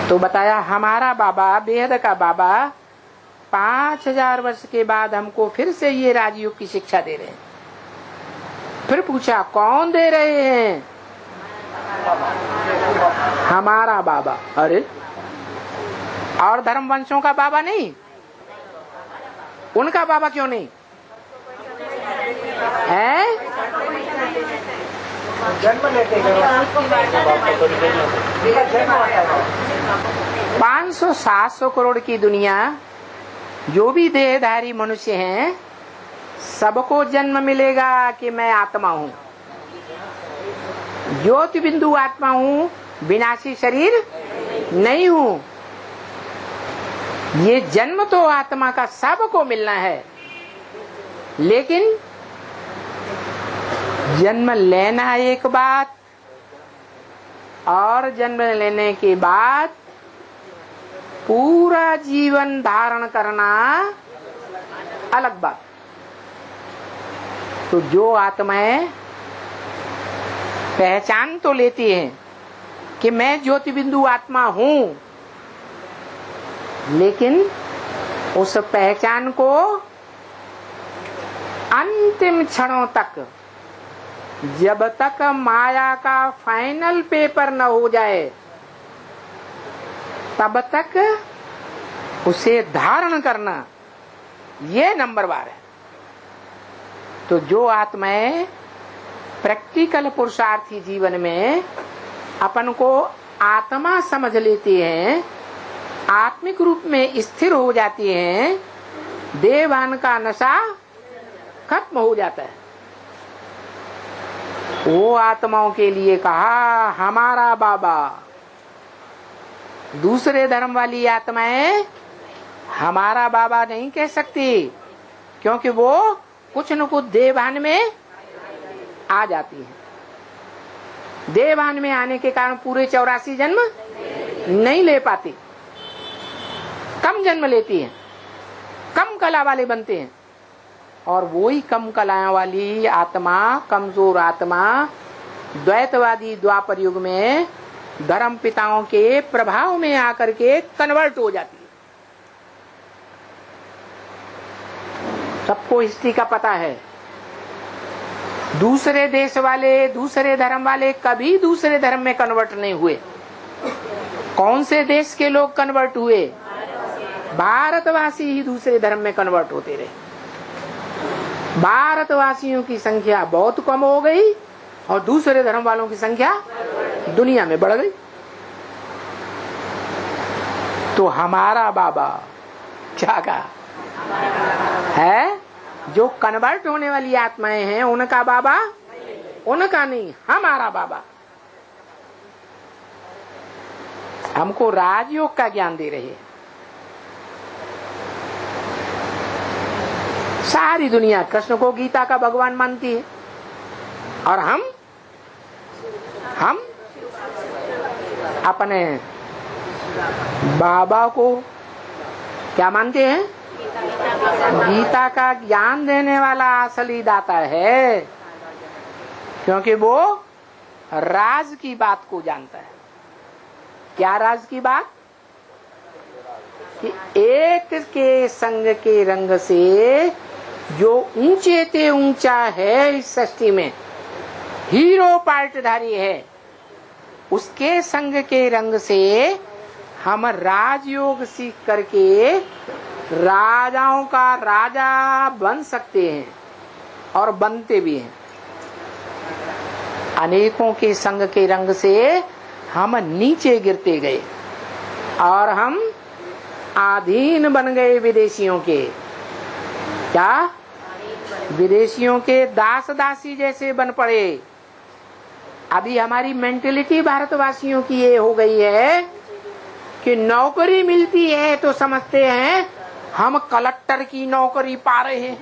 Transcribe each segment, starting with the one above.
तो बताया हमारा बाबा, बेहद का बाबा 5000 वर्ष के बाद हमको फिर से ये राजयोग की शिक्षा दे रहे हैं। फिर पूछा कौन दे रहे हैं? हमारा बाबा। अरे और धर्म वंशों का बाबा नहीं? उनका बाबा क्यों नहीं है? जन्म लेते 500-700 करोड़ की दुनिया, जो भी देहधारी मनुष्य हैं, सबको जन्म मिलेगा कि मैं आत्मा हूँ, ज्योति बिंदु आत्मा हूँ, विनाशी शरीर नहीं हूँ। ये जन्म तो आत्मा का सबको मिलना है, लेकिन जन्म लेना एक बात और जन्म लेने के बाद पूरा जीवन धारण करना अलग बात। तो जो आत्माएं पहचान तो लेती हैं कि मैं ज्योति बिंदु आत्मा हूं, लेकिन उस पहचान को अंतिम क्षणों तक, जब तक माया का फाइनल पेपर न हो जाए, तब तक उसे धारण करना, ये नंबर 1 है। तो जो आत्माएं प्रैक्टिकल पुरुषार्थी जीवन में अपन को आत्मा समझ लेती हैं, आत्मिक रूप में स्थिर हो जाती हैं, देवान का नशा खत्म हो जाता है। वो आत्माओं के लिए कहा हमारा बाबा। दूसरे धर्म वाली आत्माएं हमारा बाबा नहीं कह सकती, क्योंकि वो कुछ न कुछ देवान में आ जाती है। देवान में आने के कारण पूरे 84 जन्म नहीं ले पाती, कम जन्म लेती हैं, कम कला वाले बनते हैं। और वही कम कला वाली आत्मा, कमजोर आत्मा, द्वैतवादी द्वापर युग में धर्म पिताओं के प्रभाव में आकर के कन्वर्ट हो जाती है। सबको हिस्ट्री का पता है। दूसरे देश वाले, दूसरे धर्म वाले कभी दूसरे धर्म में कन्वर्ट नहीं हुए। कौन से देश के लोग कन्वर्ट हुए? भारतवासी ही दूसरे धर्म में कन्वर्ट होते रहे। भारतवासियों की संख्या बहुत कम हो गई और दूसरे धर्म वालों की संख्या दुनिया में बढ़ गई। तो हमारा बाबा क्या कहा है? जो कन्वर्ट होने वाली आत्माएं हैं उनका बाबा, उनका नहीं, हमारा बाबा। हमको राजयोग का ज्ञान दे रहे हैं। सारी दुनिया कृष्ण को गीता का भगवान मानती है और हम अपने बाबा को क्या मानते हैं? गीता का ज्ञान देने वाला असली दाता है, क्योंकि वो राज की बात को जानता है। क्या राज की बात? कि एक के संग के रंग से जो ऊंचे ते ऊंचा है इस सृष्टि में, हीरो पार्टधारी है, उसके संग के रंग से हम राजयोग सीख करके राजाओं का राजा बन सकते हैं और बनते भी हैं। अनेकों के संग के रंग से हम नीचे गिरते गए और हम अधीन बन गए विदेशियों के। क्या? विदेशियों के दास दासी जैसे बन पड़े। अभी हमारी मेंटेलिटी भारतवासियों की ये हो गई है कि नौकरी मिलती है तो समझते हैं हम कलेक्टर की नौकरी पा रहे हैं,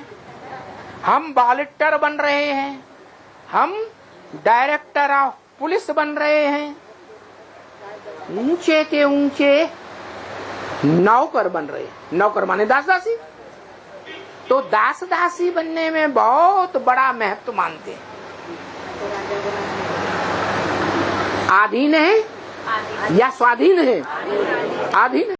हम कलेक्टर बन रहे हैं, हम डायरेक्टर ऑफ पुलिस बन रहे हैं, ऊंचे के ऊंचे नौकर बन रहे हैं। नौकर माने दास दासी। तो दास दासी बनने में बहुत बड़ा महत्व मानते हैं। अधीन है या स्वाधीन है? आधीन है।